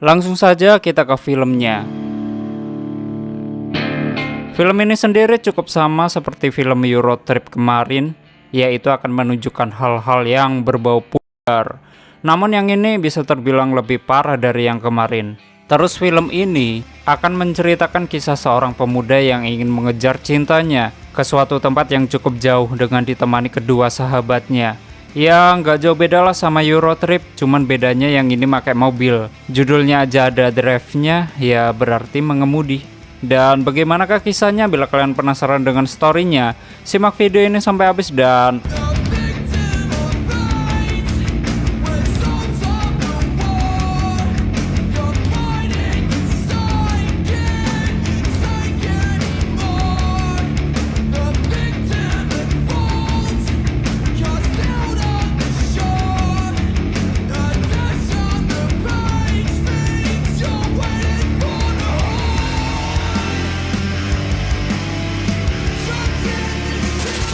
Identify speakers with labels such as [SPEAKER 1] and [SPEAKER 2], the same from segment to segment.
[SPEAKER 1] Langsung saja kita ke filmnya. Film ini sendiri cukup sama seperti film Euro Trip kemarin, yaitu akan menunjukkan hal-hal yang berbau pudar. Namun yang ini bisa terbilang lebih parah dari yang kemarin. Terus film ini akan menceritakan kisah seorang pemuda yang ingin mengejar cintanya ke suatu tempat yang cukup jauh dengan ditemani kedua sahabatnya. Ya nggak jauh beda lah sama Euro Trip, cuman bedanya yang ini pakai mobil. Judulnya aja ada drive-nya, ya berarti mengemudi. Dan bagaimanakah kisahnya? Bila kalian penasaran dengan story-nya, simak video ini sampai habis dan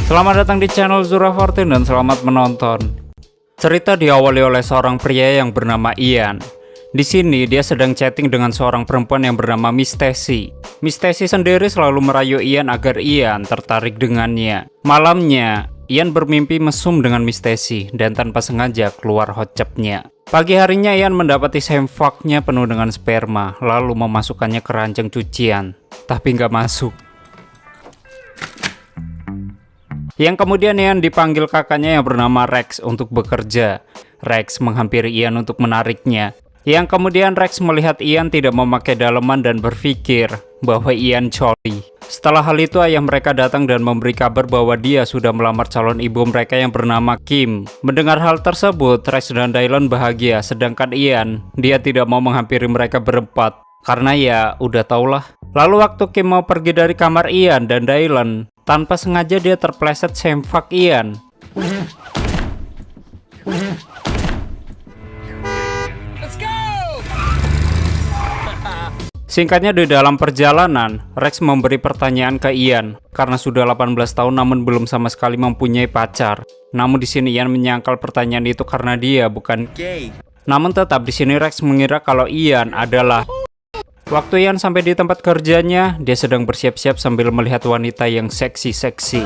[SPEAKER 1] selamat datang di channel Zura14 dan selamat menonton. Cerita diawali oleh seorang pria yang bernama Ian. Di sini dia sedang chatting dengan seorang perempuan yang bernama Miss Stacy. Miss Stacy sendiri selalu merayu Ian agar Ian tertarik dengannya. Malamnya, Ian bermimpi mesum dengan Miss Stacy dan tanpa sengaja keluar hot tubnya. Pagi harinya Ian mendapati semfaknya penuh dengan sperma, lalu memasukkannya ke ranjang cucian, tapi nggak masuk. Yang kemudian Ian dipanggil kakaknya yang bernama Rex untuk bekerja. Rex menghampiri Ian untuk menariknya. Yang kemudian Rex melihat Ian tidak memakai daleman dan berpikir bahwa Ian coli. Setelah hal itu ayah mereka datang dan memberi kabar bahwa dia sudah melamar calon ibu mereka yang bernama Kim. Mendengar hal tersebut, Rex dan Dylan bahagia, sedangkan Ian, dia tidak mau menghampiri mereka berempat. Karena ya udah taulah. Lalu waktu Kim mau pergi dari kamar Ian dan Dylan, tanpa sengaja dia terpleset semfak Ian.
[SPEAKER 2] Let's go!
[SPEAKER 1] Singkatnya di dalam perjalanan, Rex memberi pertanyaan ke Ian karena sudah 18 tahun namun belum sama sekali mempunyai pacar. Namun di sini Ian menyangkal pertanyaan itu karena dia bukan gay. Namun tetap di sini Rex mengira kalau Ian adalah. Waktu Ian sampai di tempat kerjanya, dia sedang bersiap-siap sambil melihat wanita yang seksi-seksi.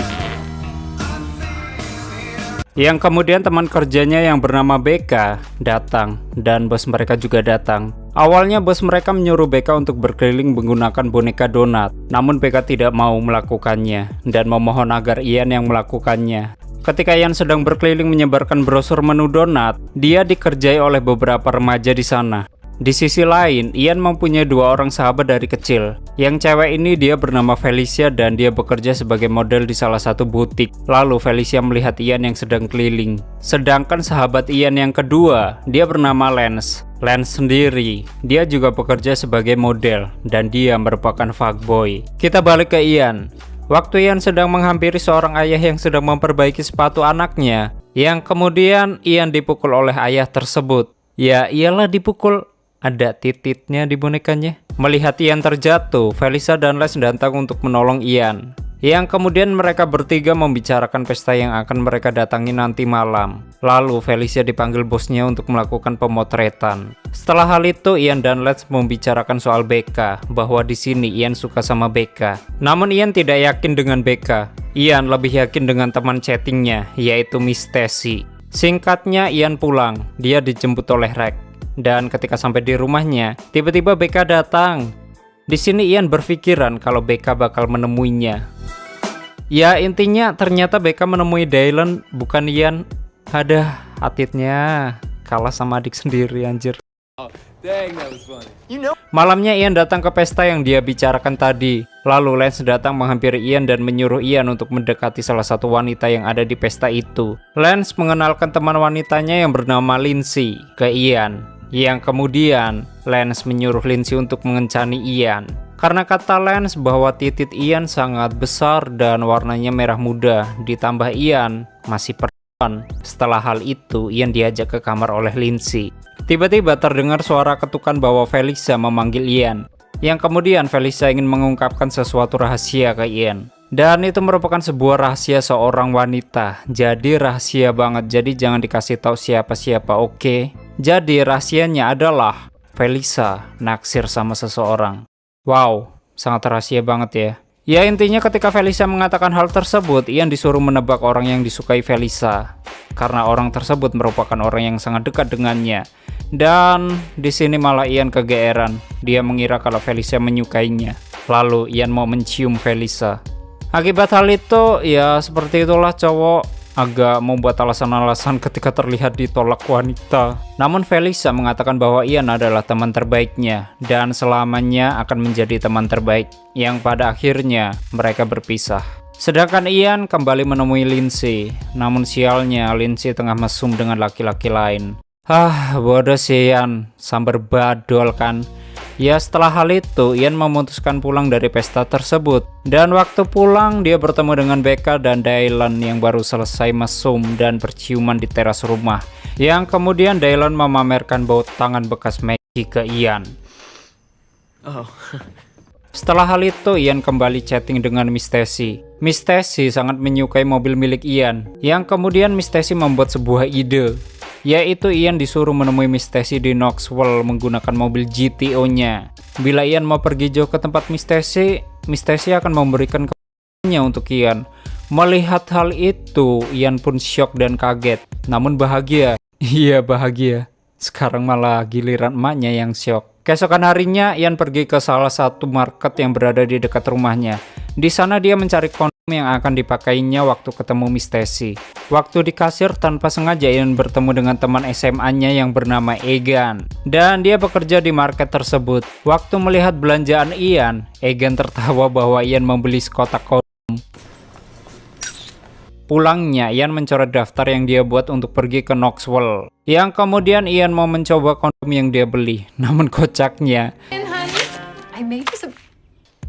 [SPEAKER 1] Yang kemudian teman kerjanya yang bernama Becca datang, dan bos mereka juga datang. Awalnya bos mereka menyuruh Becca untuk berkeliling menggunakan boneka donat, namun Becca tidak mau melakukannya, dan memohon agar Ian yang melakukannya. Ketika Ian sedang berkeliling menyebarkan brosur menu donat, dia dikerjai oleh beberapa remaja di sana. Di sisi lain, Ian mempunyai dua orang sahabat dari kecil. Yang cewek ini dia bernama Felicia dan dia bekerja sebagai model di salah satu butik. Lalu Felicia melihat Ian yang sedang keliling. Sedangkan sahabat Ian yang kedua, dia bernama Lance. Lance sendiri, dia juga bekerja sebagai model dan dia merupakan fuckboy. Kita balik ke Ian. Waktu Ian sedang menghampiri seorang ayah yang sedang memperbaiki sepatu anaknya, yang kemudian Ian dipukul oleh ayah tersebut. Ya iyalah dipukul. Ada tititnya di bonekanya. Melihat Ian terjatuh, Felicia dan Les datang untuk menolong Ian. Yang kemudian mereka bertiga membicarakan pesta yang akan mereka datangi nanti malam. Lalu Felicia dipanggil bosnya untuk melakukan pemotretan. Setelah hal itu, Ian dan Les membicarakan soal Becca, bahwa di sini Ian suka sama Becca. Namun Ian tidak yakin dengan Becca. Ian lebih yakin dengan teman chattingnya, yaitu Miss Stacy. Singkatnya, Ian pulang. Dia dijemput oleh Rex. Dan ketika sampai di rumahnya, tiba-tiba Becca datang. Di sini Ian berpikiran kalau Becca bakal menemuinya. Ya intinya ternyata Becca menemui Dylan, bukan Ian. Ada atitnya kalah sama adik sendiri anjir.
[SPEAKER 2] Dang, that was funny.
[SPEAKER 1] Malamnya Ian datang ke pesta yang dia bicarakan tadi. Lalu Lance datang menghampiri Ian dan menyuruh Ian untuk mendekati salah satu wanita yang ada di pesta itu. Lance mengenalkan teman wanitanya yang bernama Lindsay ke Ian. Yang kemudian Lance menyuruh Lindsay untuk mengencani Ian. Karena kata Lance bahwa titit Ian sangat besar dan warnanya merah muda. Ditambah Ian masih perempuan. Setelah hal itu Ian diajak ke kamar oleh Lindsay. Tiba-tiba terdengar suara ketukan bahwa Felicia memanggil Ian. Yang kemudian Felicia ingin mengungkapkan sesuatu rahasia ke Ian. Dan itu merupakan sebuah rahasia seorang wanita. Jadi rahasia banget. Jadi jangan dikasih tahu siapa-siapa, oke? Jadi rahasianya adalah Felisa naksir sama seseorang. Wow, sangat rahasia banget ya. Ya intinya ketika Felisa mengatakan hal tersebut, Ian disuruh menebak orang yang disukai Felisa. Karena orang tersebut merupakan orang yang sangat dekat dengannya. Dan di sini malah Ian kegeeran. Dia mengira kalau Felisa menyukainya. Lalu Ian mau mencium Felisa. Akibat hal itu, ya seperti itulah cowok agak membuat alasan-alasan ketika terlihat ditolak wanita. Namun Felisa mengatakan bahwa Ian adalah teman terbaiknya dan selamanya akan menjadi teman terbaik, yang pada akhirnya mereka berpisah. Sedangkan Ian kembali menemui Lindsay, namun sialnya Lindsay tengah mesum dengan laki-laki lain. Bodoh sih Ian, sambar badol kan. Ya setelah hal itu, Ian memutuskan pulang dari pesta tersebut. Dan waktu pulang, dia bertemu dengan Becca dan Dylan yang baru selesai mesum dan berciuman di teras rumah. Yang kemudian Dylan memamerkan bau tangan bekas Maggie ke Ian. Setelah hal itu, Ian kembali chatting dengan Miss Stacy. Miss Stacy sangat menyukai mobil milik Ian. Yang kemudian Miss Stacy membuat sebuah ide, yaitu Ian disuruh menemui Miss Stacy di Knoxville menggunakan mobil GTO-nya. Bila Ian mau pergi jauh ke tempat Miss Stacy akan memberikan kepadanya untuk Ian. Melihat hal itu, Ian pun syok dan kaget, namun bahagia. Iya bahagia. Sekarang malah giliran emaknya yang syok. Keesokan harinya, Ian pergi ke salah satu market yang berada di dekat rumahnya. Di sana dia mencari kondom yang akan dipakainya waktu ketemu Miss Stacy. Waktu di kasir, tanpa sengaja Ian bertemu dengan teman SMA-nya yang bernama Egan. Dan dia bekerja di market tersebut. Waktu melihat belanjaan Ian, Egan tertawa bahwa Ian membeli sekotak kondom. Pulangnya, Ian mencoret daftar yang dia buat untuk pergi ke Knoxville. Yang kemudian Ian mau mencoba kondom yang dia beli. Namun kocaknya,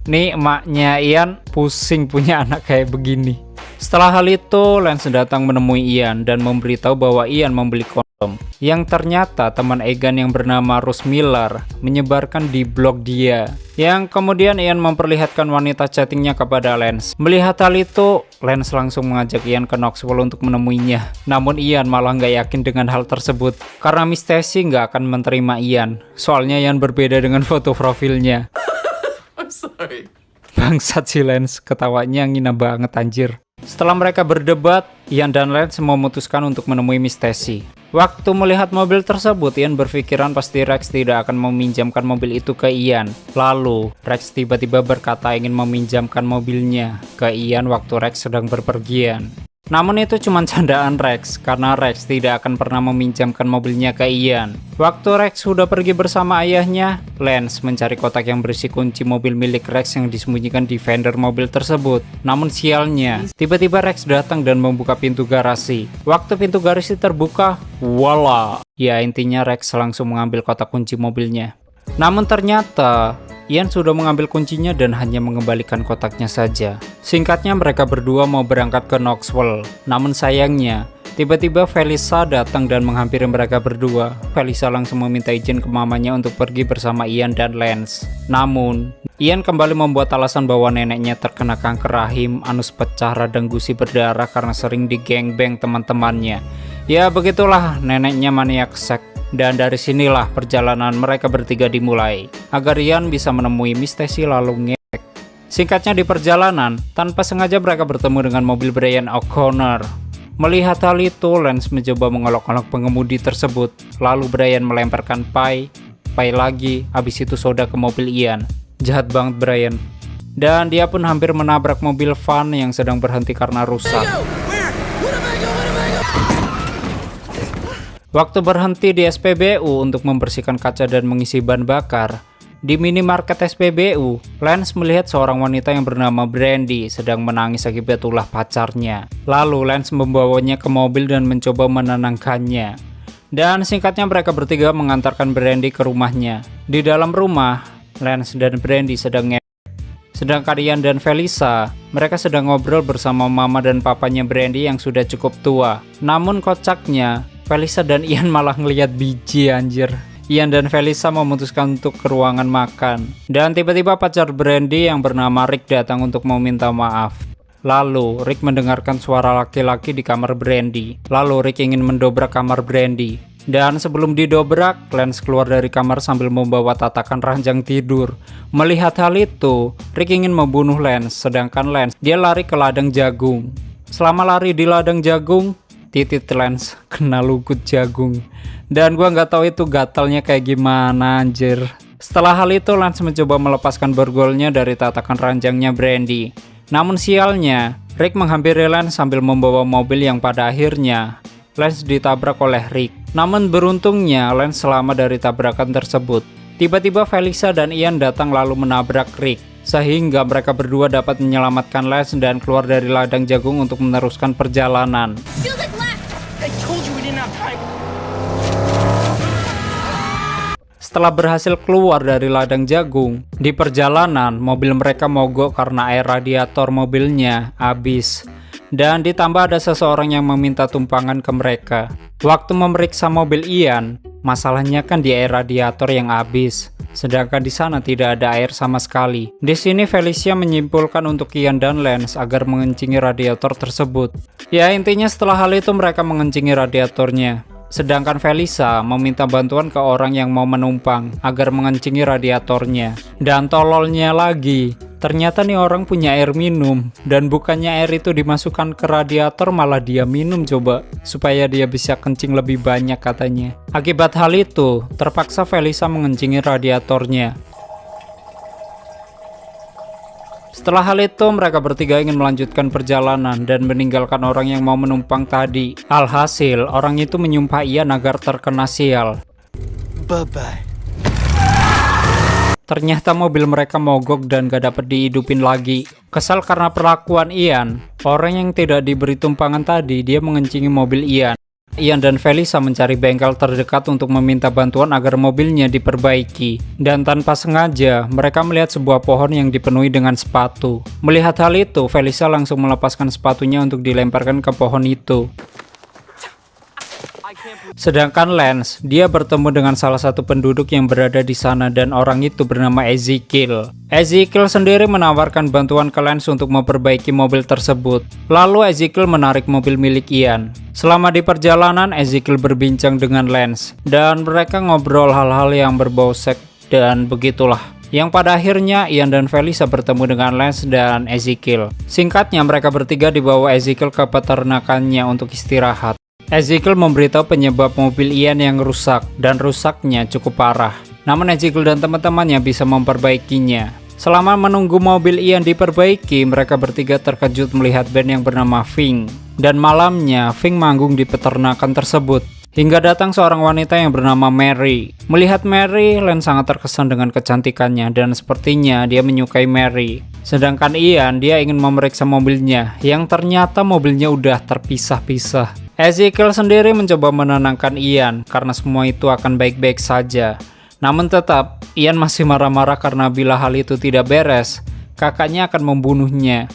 [SPEAKER 1] nih emaknya Ian pusing punya anak kayak begini. Setelah hal itu, Lance datang menemui Ian dan memberitahu bahwa Ian membeli kondom. Yang ternyata teman Egan yang bernama Rose Miller menyebarkan di blog dia. Yang kemudian Ian memperlihatkan wanita chattingnya kepada Lance. Melihat hal itu, Lance langsung mengajak Ian ke Knoxville untuk menemuinya. Namun Ian malah nggak yakin dengan hal tersebut. Karena Miss Stacy nggak akan menerima Ian. Soalnya Ian berbeda dengan foto profilnya.
[SPEAKER 2] Sorry.
[SPEAKER 1] Bangsat si Lance, ketawanya ngina banget anjir. Setelah mereka berdebat, Ian dan Lance memutuskan untuk menemui Miss Stacy. Waktu melihat mobil tersebut, Ian berpikiran pasti Rex tidak akan meminjamkan mobil itu ke Ian. Lalu, Rex tiba-tiba berkata ingin meminjamkan mobilnya ke Ian waktu Rex sedang berpergian. Namun itu cuma candaan Rex, karena Rex tidak akan pernah meminjamkan mobilnya ke Ian. Waktu Rex sudah pergi bersama ayahnya, Lance mencari kotak yang berisi kunci mobil milik Rex yang disembunyikan di fender mobil tersebut. Namun sialnya, tiba-tiba Rex datang dan membuka pintu garasi. Waktu pintu garasi terbuka, voila! Ya intinya Rex langsung mengambil kotak kunci mobilnya. Namun ternyata Ian sudah mengambil kuncinya dan hanya mengembalikan kotaknya saja. Singkatnya mereka berdua mau berangkat ke Knoxville. Namun sayangnya, tiba-tiba Felisa datang dan menghampiri mereka berdua. Felisa langsung meminta izin ke mamanya untuk pergi bersama Ian dan Lance. Namun, Ian kembali membuat alasan bahwa neneknya terkena kanker rahim, anus pecah, radang gusi berdarah karena sering digengbeng teman-temannya. Ya begitulah neneknya maniak seks. Dan dari sinilah perjalanan mereka bertiga dimulai, agar Ian bisa menemui Miss Stacy lalu ngepek. Singkatnya di perjalanan, tanpa sengaja mereka bertemu dengan mobil Brian O'Connor. Melihat hal itu, Lance mencoba mengolok-olok pengemudi tersebut. Lalu Brian melemparkan pai lagi, habis itu soda ke mobil Ian. Jahat banget Brian. Dan dia pun hampir menabrak mobil van yang sedang berhenti karena rusak. Waktu berhenti di SPBU untuk membersihkan kaca dan mengisi bahan bakar, di minimarket SPBU, Lance melihat seorang wanita yang bernama Brandy sedang menangis akibat ulah pacarnya. Lalu Lance membawanya ke mobil dan mencoba menenangkannya. Dan singkatnya mereka bertiga mengantarkan Brandy ke rumahnya. Di dalam rumah, Lance dan Brandy sedang sedangkan Ian dan Felisa, mereka sedang ngobrol bersama mama dan papanya Brandy yang sudah cukup tua. Namun kocaknya, Felisa dan Ian malah ngelihat biji anjir. Ian dan Felisa memutuskan untuk ke ruangan makan. Dan tiba-tiba pacar Brandy yang bernama Rick datang untuk meminta maaf. Lalu Rick mendengarkan suara laki-laki di kamar Brandy. Lalu Rick ingin mendobrak kamar Brandy. Dan sebelum didobrak, Lance keluar dari kamar sambil membawa tatakan ranjang tidur. Melihat hal itu, Rick ingin membunuh Lance, sedangkan Lance dia lari ke ladang jagung. Selama lari di ladang jagung, titit Lance kena lugut jagung. Dan gua nggak tahu itu gatalnya kayak gimana anjir. Setelah hal itu, Lance mencoba melepaskan borgolnya dari tatakan ranjangnya Brandy. Namun sialnya, Rick menghampiri Lance sambil membawa mobil yang pada akhirnya Lance ditabrak oleh Rick. Namun beruntungnya Lance selamat dari tabrakan tersebut. Tiba-tiba Felicia dan Ian datang lalu menabrak Rick, sehingga mereka berdua dapat menyelamatkan Lance dan keluar dari ladang jagung untuk meneruskan perjalanan. Setelah berhasil keluar dari ladang jagung, di perjalanan mobil mereka mogok karena air radiator mobilnya habis. Dan ditambah ada seseorang yang meminta tumpangan ke mereka. Waktu memeriksa mobil Ian, masalahnya kan di air radiator yang habis. Sedangkan di sana tidak ada air sama sekali. Di sini Felicia menyimpulkan untuk Ian dan Lance agar mengencingi radiator tersebut. Ya intinya setelah hal itu mereka mengencingi radiatornya. Sedangkan Felicia meminta bantuan ke orang yang mau menumpang agar mengencingi radiatornya. Dan tololnya lagi, ternyata nih orang punya air minum. Dan bukannya air itu dimasukkan ke radiator, malah dia minum coba. Supaya dia bisa kencing lebih banyak katanya. Akibat hal itu, terpaksa Felicia mengencingi radiatornya. Setelah hal itu, mereka bertiga ingin melanjutkan perjalanan dan meninggalkan orang yang mau menumpang tadi. Alhasil, orang itu menyumpah Ian agar terkena sial.
[SPEAKER 2] Bye-bye.
[SPEAKER 1] Ternyata mobil mereka mogok dan gak dapat dihidupin lagi. Kesal karena perlakuan Ian, orang yang tidak diberi tumpangan tadi, dia mengencingi mobil Ian. Ian dan Felicia mencari bengkel terdekat untuk meminta bantuan agar mobilnya diperbaiki. Dan tanpa sengaja, mereka melihat sebuah pohon yang dipenuhi dengan sepatu. Melihat hal itu, Felicia langsung melepaskan sepatunya untuk dilemparkan ke pohon itu. Sedangkan Lance, dia bertemu dengan salah satu penduduk yang berada di sana dan orang itu bernama Ezekiel. Ezekiel sendiri menawarkan bantuan ke Lance untuk memperbaiki mobil tersebut. Lalu Ezekiel menarik mobil milik Ian. Selama di perjalanan, Ezekiel berbincang dengan Lance dan mereka ngobrol hal-hal yang berbau seks dan begitulah. Yang pada akhirnya Ian dan Felicia bertemu dengan Lance dan Ezekiel. Singkatnya, mereka bertiga dibawa Ezekiel ke peternakannya untuk istirahat. Ezekiel memberitahu penyebab mobil Ian yang rusak, dan rusaknya cukup parah. Namun Ezekiel dan teman-temannya bisa memperbaikinya. Selama menunggu mobil Ian diperbaiki, mereka bertiga terkejut melihat band yang bernama Fink. Dan malamnya, Fink manggung di peternakan tersebut. Hingga datang seorang wanita yang bernama Mary. Melihat Mary, Lance sangat terkesan dengan kecantikannya dan sepertinya dia menyukai Mary. Sedangkan Ian, dia ingin memeriksa mobilnya, yang ternyata mobilnya udah terpisah-pisah. Ezekiel sendiri mencoba menenangkan Ian karena semua itu akan baik-baik saja. Namun tetap, Ian masih marah-marah karena bila hal itu tidak beres, kakaknya akan membunuhnya.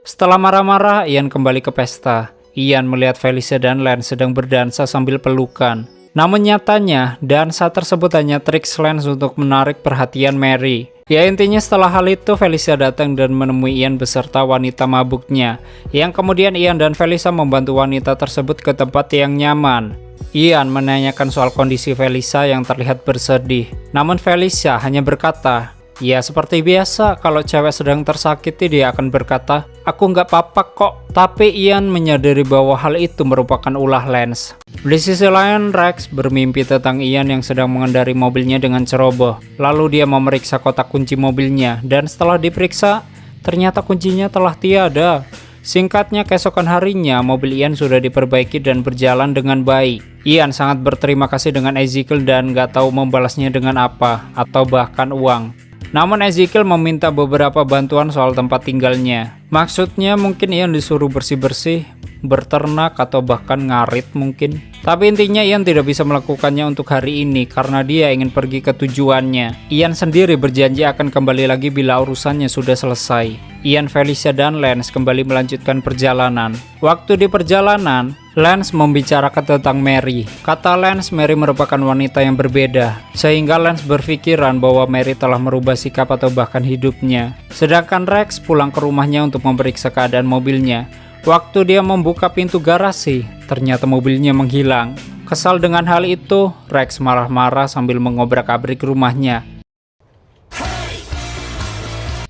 [SPEAKER 1] Setelah marah-marah, Ian kembali ke pesta. Ian melihat Felicia dan Lance sedang berdansa sambil pelukan. Namun nyatanya, dansa tersebut hanya trik Lance untuk menarik perhatian Mary. Ya intinya setelah hal itu, Felicia datang dan menemui Ian beserta wanita mabuknya. Yang kemudian Ian dan Felicia membantu wanita tersebut ke tempat yang nyaman. Ian menanyakan soal kondisi Felicia yang terlihat bersedih. Namun Felicia hanya berkata, ya seperti biasa, kalau cewek sedang tersakiti dia akan berkata, aku nggak apa-apa kok. Tapi Ian menyadari bahwa hal itu merupakan ulah Lance. Di sisi lain, Rex bermimpi tentang Ian yang sedang mengendari mobilnya dengan ceroboh. Lalu dia memeriksa kotak kunci mobilnya, dan setelah diperiksa, ternyata kuncinya telah tiada. Singkatnya, keesokan harinya, mobil Ian sudah diperbaiki dan berjalan dengan baik. Ian sangat berterima kasih dengan Ezekiel dan nggak tahu membalasnya dengan apa, atau bahkan uang. Namun Ezekiel meminta beberapa bantuan soal tempat tinggalnya. Maksudnya mungkin Ian disuruh bersih-bersih, berternak, atau bahkan ngarit mungkin. Tapi intinya Ian tidak bisa melakukannya untuk hari ini karena dia ingin pergi ke tujuannya. Ian sendiri berjanji akan kembali lagi bila urusannya sudah selesai. Ian, Felicia, dan Lance kembali melanjutkan perjalanan. Waktu di perjalanan, Lance membicarakan tentang Mary. Kata Lance, Mary merupakan wanita yang berbeda, sehingga Lance berpikiran bahwa Mary telah merubah sikap atau bahkan hidupnya. Sedangkan Rex pulang ke rumahnya untuk memeriksa keadaan mobilnya. Waktu dia membuka pintu garasi, ternyata mobilnya menghilang. Kesal dengan hal itu, Rex marah-marah sambil mengobrak-abrik rumahnya.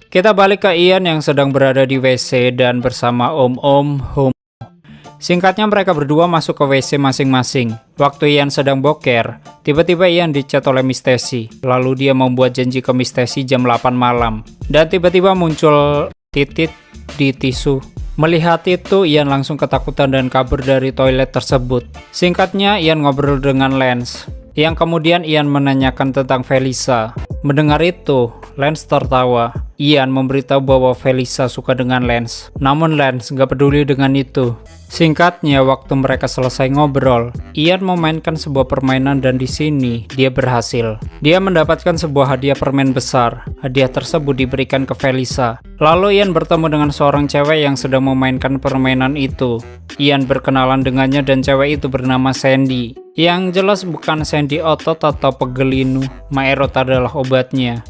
[SPEAKER 1] Kita balik ke Ian yang sedang berada di WC dan bersama Om Homo. Singkatnya mereka berdua masuk ke WC masing-masing. Waktu Ian sedang boker, tiba-tiba Ian dicat oleh Miss Stacy. Lalu dia membuat janji ke Miss Stacy jam 8 malam. Dan tiba-tiba muncul titik di tisu. Melihat itu, Ian langsung ketakutan dan kabur dari toilet tersebut. Singkatnya, Ian ngobrol dengan Lance, yang kemudian Ian menanyakan tentang Felisa. Mendengar itu, Lance tertawa. Ian memberitahu bahwa Felisa suka dengan Lance, namun Lance gak peduli dengan itu. Singkatnya, waktu mereka selesai ngobrol, Ian memainkan sebuah permainan dan di sini dia berhasil. Dia mendapatkan sebuah hadiah permen besar. Hadiah tersebut diberikan ke Felisa. Lalu Ian bertemu dengan seorang cewek yang sedang memainkan permainan itu. Ian berkenalan dengannya dan cewek itu bernama Sandy. Yang jelas bukan Sandy otot atau pegelinu. Maerot adalah obatnya.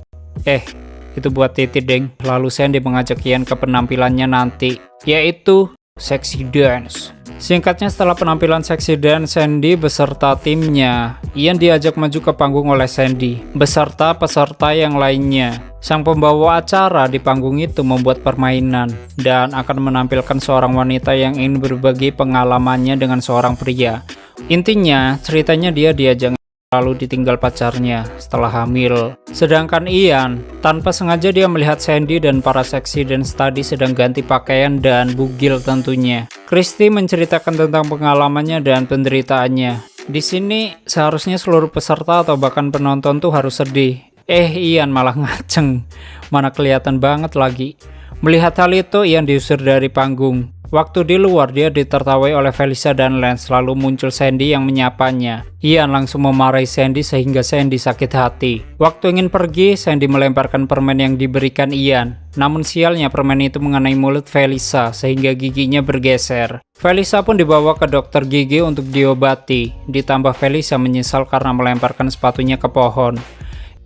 [SPEAKER 1] Itu buat titik deng. Lalu Sandy mengajak Ian ke penampilannya nanti, yaitu Sexy Dance. Singkatnya, setelah penampilan Sexy Dance Sandy beserta timnya, Ian diajak maju ke panggung oleh Sandy beserta peserta yang lainnya. Sang pembawa acara di panggung itu membuat permainan dan akan menampilkan seorang wanita yang ingin berbagi pengalamannya dengan seorang pria. Intinya, ceritanya dia diajak lalu ditinggal pacarnya setelah hamil. Sedangkan Ian, tanpa sengaja dia melihat Sandy dan para Sexy Dance tadi sedang ganti pakaian dan bugil tentunya. Christy menceritakan tentang pengalamannya dan penderitaannya. Di sini seharusnya seluruh peserta atau bahkan penonton tuh harus sedih. Ian malah ngaceng. Mana kelihatan banget lagi. Melihat hal itu, Ian diusir dari panggung. Waktu di luar, dia ditertawai oleh Felisa dan Lance, lalu muncul Sandy yang menyapanya. Ian langsung memarahi Sandy sehingga Sandy sakit hati. Waktu ingin pergi, Sandy melemparkan permen yang diberikan Ian. Namun sialnya permen itu mengenai mulut Felisa sehingga giginya bergeser. Felisa pun dibawa ke dokter gigi untuk diobati. Ditambah Felisa menyesal karena melemparkan sepatunya ke pohon.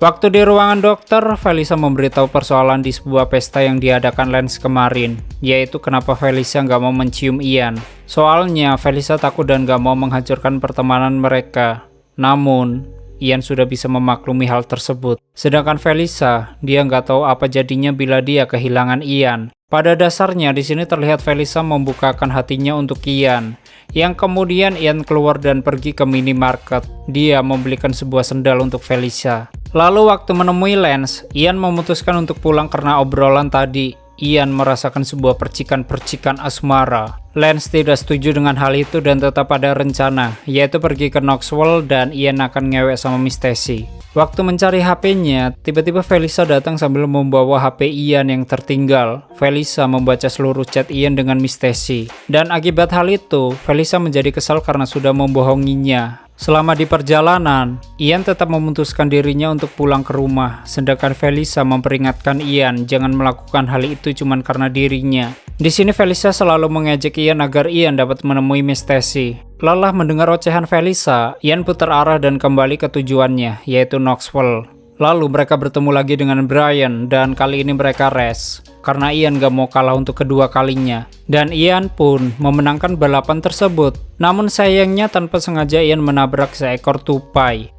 [SPEAKER 1] Waktu di ruangan dokter, Felisa memberitahu persoalan di sebuah pesta yang diadakan Lance kemarin, yaitu kenapa Felisa nggak mau mencium Ian. Soalnya Felisa takut dan nggak mau menghancurkan pertemanan mereka. Namun, Ian sudah bisa memaklumi hal tersebut. Sedangkan Felisa, dia nggak tahu apa jadinya bila dia kehilangan Ian. Pada dasarnya, di sini terlihat Felisa membukakan hatinya untuk Ian. Yang kemudian Ian keluar dan pergi ke minimarket. Dia membelikan sebuah sendal untuk Felisa. Lalu waktu menemui Lance, Ian memutuskan untuk pulang karena obrolan tadi. Ian merasakan sebuah percikan-percikan asmara. Lance tidak setuju dengan hal itu dan tetap ada rencana, yaitu pergi ke Knoxville dan Ian akan ngewek sama Miss Stacy. Waktu mencari HP-nya, tiba-tiba Felisa datang sambil membawa HP Ian yang tertinggal. Felisa membaca seluruh chat Ian dengan Miss Stacy. Dan akibat hal itu, Felisa menjadi kesal karena sudah membohonginya. Selama di perjalanan, Ian tetap memutuskan dirinya untuk pulang ke rumah, sedangkan Felisa memperingatkan Ian jangan melakukan hal itu cuma karena dirinya. Di sini Felisa selalu mengejek Ian agar Ian dapat menemui Miss Stacy. Lelah mendengar ocehan Felisa, Ian putar arah dan kembali ke tujuannya, yaitu Knoxville. Lalu mereka bertemu lagi dengan Brian dan kali ini mereka race karena Ian gak mau kalah untuk kedua kalinya. Dan Ian pun memenangkan balapan tersebut. Namun sayangnya tanpa sengaja Ian menabrak seekor tupai.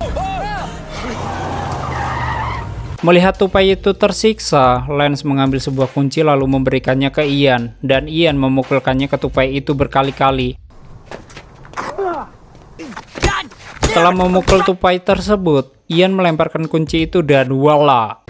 [SPEAKER 1] Melihat tupai itu tersiksa, Lance mengambil sebuah kunci lalu memberikannya ke Ian. Dan Ian memukulkannya ke tupai itu berkali-kali. Setelah memukul tupai tersebut, Ian melemparkan kunci itu dan voila.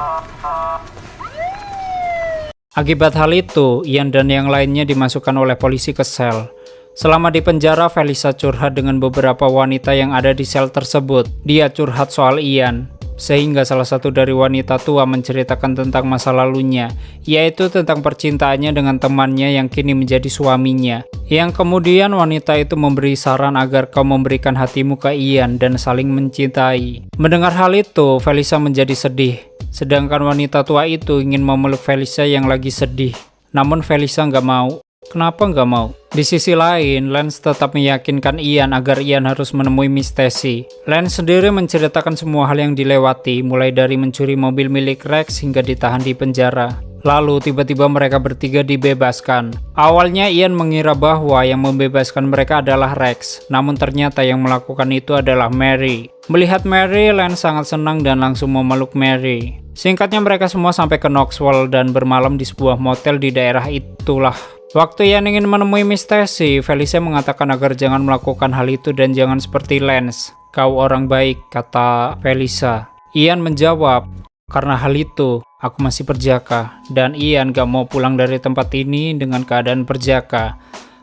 [SPEAKER 1] Akibat hal itu, Ian dan yang lainnya dimasukkan oleh polisi ke sel. Selama di penjara, Felisa curhat dengan beberapa wanita yang ada di sel tersebut. Dia curhat soal Ian, sehingga salah satu dari wanita tua menceritakan tentang masa lalunya, yaitu tentang percintaannya dengan temannya yang kini menjadi suaminya. Yang kemudian wanita itu memberi saran agar kau memberikan hatimu ke Ian dan saling mencintai. Mendengar hal itu, Felisa menjadi sedih. Sedangkan wanita tua itu ingin memeluk Felisa yang lagi sedih. Namun Felisa nggak mau. Kenapa nggak mau? Di sisi lain, Lance tetap meyakinkan Ian agar Ian harus menemui Miss Stacy. Lance sendiri menceritakan semua hal yang dilewati, mulai dari mencuri mobil milik Rex hingga ditahan di penjara. Lalu tiba-tiba mereka bertiga dibebaskan. Awalnya Ian mengira bahwa yang membebaskan mereka adalah Rex, namun ternyata yang melakukan itu adalah Mary. Melihat Mary, Lance sangat senang dan langsung memeluk Mary. Singkatnya mereka semua sampai ke Knoxville dan bermalam di sebuah motel di daerah itulah. Waktu Ian ingin menemui Miss Stacy, Felicia mengatakan agar jangan melakukan hal itu dan jangan seperti Lance. Kau orang baik, kata Felicia. Ian menjawab, karena hal itu, aku masih perjaka, dan Ian gak mau pulang dari tempat ini dengan keadaan perjaka.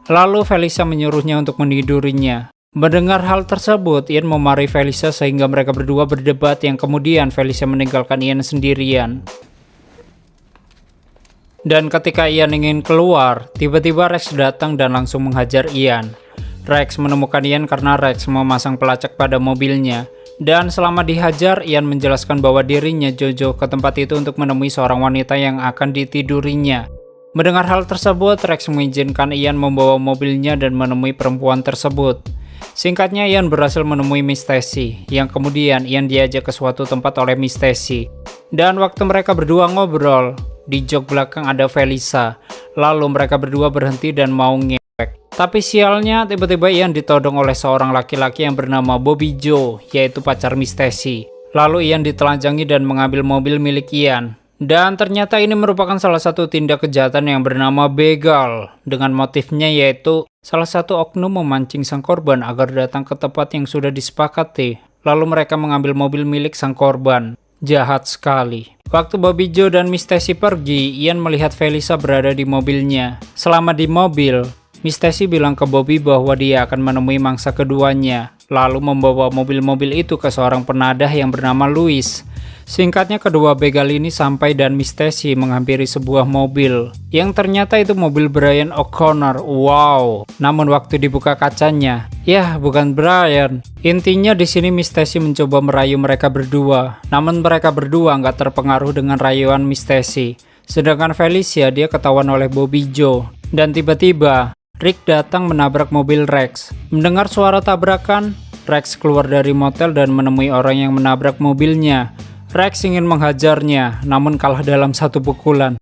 [SPEAKER 1] Lalu Felicia menyuruhnya untuk menidurinya. Mendengar hal tersebut, Ian memarahi Felicia sehingga mereka berdua berdebat yang kemudian Felicia meninggalkan Ian sendirian. Dan ketika Ian ingin keluar, tiba-tiba Rex datang dan langsung menghajar Ian. Rex menemukan Ian karena Rex memasang pelacak pada mobilnya. Dan selama dihajar, Ian menjelaskan bahwa dirinya jauh-jauh ke tempat itu untuk menemui seorang wanita yang akan ditidurinya. Mendengar hal tersebut, Rex mengizinkan Ian membawa mobilnya dan menemui perempuan tersebut. Singkatnya, Ian berhasil menemui Miss Stacy, yang kemudian Ian diajak ke suatu tempat oleh Miss Stacy. Dan waktu mereka berdua ngobrol, di jok belakang ada Felicia. Lalu mereka berdua berhenti dan mau ngewek. Tapi sialnya, tiba-tiba Ian ditodong oleh seorang laki-laki yang bernama Bobby Joe, yaitu pacar Miss Stacy. Lalu Ian ditelanjangi dan mengambil mobil milik Ian. Dan ternyata ini merupakan salah satu tindak kejahatan yang bernama begal, dengan motifnya yaitu salah satu oknum memancing sang korban agar datang ke tempat yang sudah disepakati. Lalu mereka mengambil mobil milik sang korban. Jahat sekali. Waktu Bobby Joe dan Miss Stacy pergi, Ian melihat Felicia berada di mobilnya. Selama di mobil, Miss Stacy bilang ke Bobby bahwa dia akan menemui mangsa keduanya, lalu membawa mobil-mobil itu ke seorang penadah yang bernama Louis. Singkatnya, kedua begal ini sampai dan Miss Stacy menghampiri sebuah mobil, yang ternyata itu mobil Brian O'Connor. Wow! Namun waktu dibuka kacanya, ya bukan Brian. Intinya di sini Miss Stacy mencoba merayu mereka berdua, namun mereka berdua nggak terpengaruh dengan rayuan Miss Stacy. Sedangkan Felicia, dia ketahuan oleh Bobby Joe. Dan tiba-tiba, Rick datang menabrak mobil Rex. Mendengar suara tabrakan, Rex keluar dari motel dan menemui orang yang menabrak mobilnya. Rex ingin menghajarnya, namun kalah dalam satu pukulan.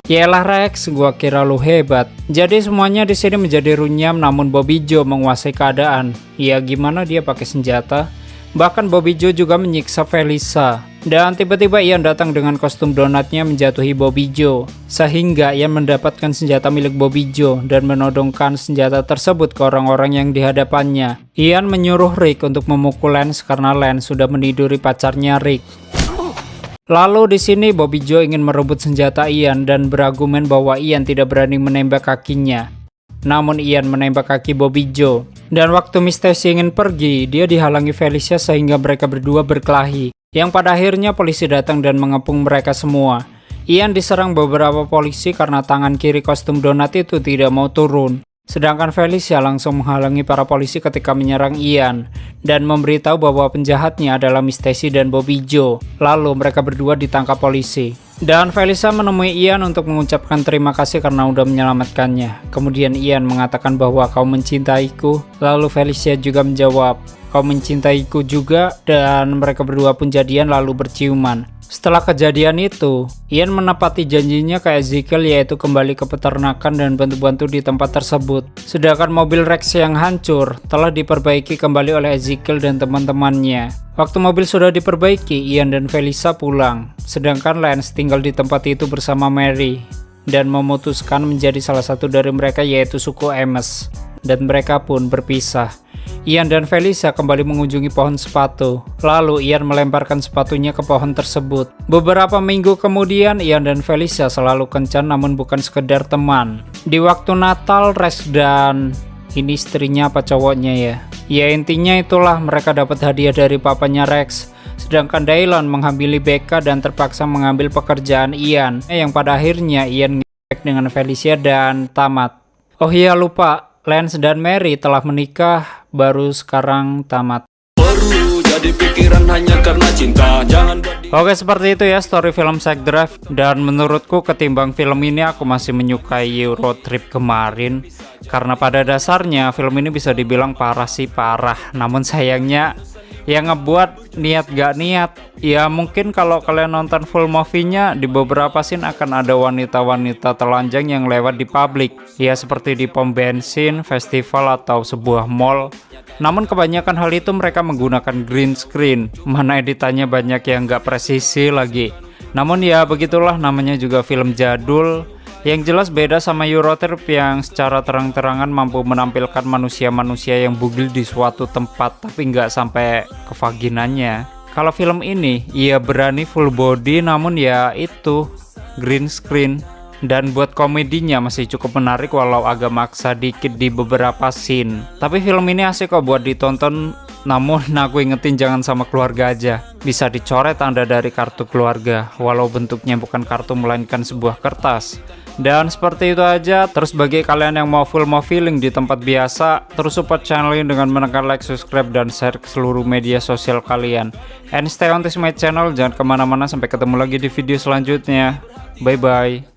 [SPEAKER 1] Yaelah Rex, gua kira lu hebat. Jadi semuanya di sini menjadi runyam, namun Bobby Joe menguasai keadaan. Ya gimana dia pakai senjata? Bahkan Bobby Joe juga menyiksa Felicia. Dan tiba-tiba Ian datang dengan kostum donatnya menjatuhi Bobby Joe. Sehingga Ian mendapatkan senjata milik Bobby Joe dan menodongkan senjata tersebut ke orang-orang yang dihadapannya. Ian menyuruh Rick untuk memukul Lance karena Lance sudah meniduri pacarnya Rick. Lalu di sini Bobby Joe ingin merebut senjata Ian dan berargumen bahwa Ian tidak berani menembak kakinya. Namun Ian menembak kaki Bobby Joe. Dan waktu Miss Stacy ingin pergi, dia dihalangi Felicia sehingga mereka berdua berkelahi. Yang pada akhirnya polisi datang dan mengepung mereka semua. Ian diserang beberapa polisi karena tangan kiri kostum donat itu tidak mau turun. Sedangkan Felicia langsung menghalangi para polisi ketika menyerang Ian dan memberitahu bahwa penjahatnya adalah Miss Stacy dan Bobby Joe. Lalu mereka berdua ditangkap polisi. Dan Felicia menemui Ian untuk mengucapkan terima kasih karena udah menyelamatkannya. Kemudian Ian mengatakan bahwa kau mencintaiku. Lalu Felicia juga menjawab, kau mencintaiku juga, dan mereka berdua pun jadian lalu berciuman. Setelah kejadian itu, Ian menepati janjinya ke Ezekiel yaitu kembali ke peternakan dan bantu-bantu di tempat tersebut. Sedangkan mobil Rex yang hancur telah diperbaiki kembali oleh Ezekiel dan teman-temannya. Waktu mobil sudah diperbaiki, Ian dan Felicia pulang. Sedangkan Lance tinggal di tempat itu bersama Mary dan memutuskan menjadi salah satu dari mereka yaitu suku Amos. Dan mereka pun berpisah. Ian dan Felicia kembali mengunjungi pohon sepatu. Lalu Ian melemparkan sepatunya ke pohon tersebut. Beberapa minggu kemudian Ian dan Felicia selalu kencan namun bukan sekedar teman. Di waktu Natal, Rex dan ini istrinya apa cowoknya ya? Ya intinya itulah, mereka dapat hadiah dari papanya Rex. Sedangkan Dylan menghamili Becca dan terpaksa mengambil pekerjaan Ian. Yang pada akhirnya Ian ngefek dengan Felicia dan tamat. Oh iya lupa, Lance dan Mary telah menikah baru sekarang tamat.
[SPEAKER 3] jadi pikiran hanya karena cinta. Jangan
[SPEAKER 1] Oke, seperti itu ya story film Sex Drive. Dan menurutku ketimbang film ini aku masih menyukai Euro Trip kemarin, karena pada dasarnya film ini bisa dibilang parah sih parah. Namun sayangnya yang ngebuat niat gak niat. Ya mungkin kalau kalian nonton full movie-nya, di beberapa scene akan ada wanita-wanita telanjang yang lewat di publik, ya seperti di pom bensin, festival, atau sebuah mall. Namun kebanyakan hal itu mereka menggunakan green screen, mana editannya banyak yang gak presisi lagi. Namun ya begitulah, namanya juga film jadul. Yang jelas beda sama Eurotrip yang secara terang-terangan mampu menampilkan manusia-manusia yang bugil di suatu tempat tapi nggak sampai ke vaginanya. Kalau film ini, ya berani full body namun ya itu green screen. Dan buat komedinya masih cukup menarik walau agak maksa dikit di beberapa scene. Tapi film ini asik kok buat ditonton, namun aku ingetin jangan sama keluarga aja. Bisa dicoret tanda dari kartu keluarga, walau bentuknya bukan kartu melainkan sebuah kertas. Dan seperti itu aja. Terus bagi kalian yang mau full movie link di tempat biasa, terus support channel ini dengan menekan like, subscribe, dan share ke seluruh media sosial kalian. And stay on this my channel, jangan kemana-mana, sampai ketemu lagi di video selanjutnya. Bye bye.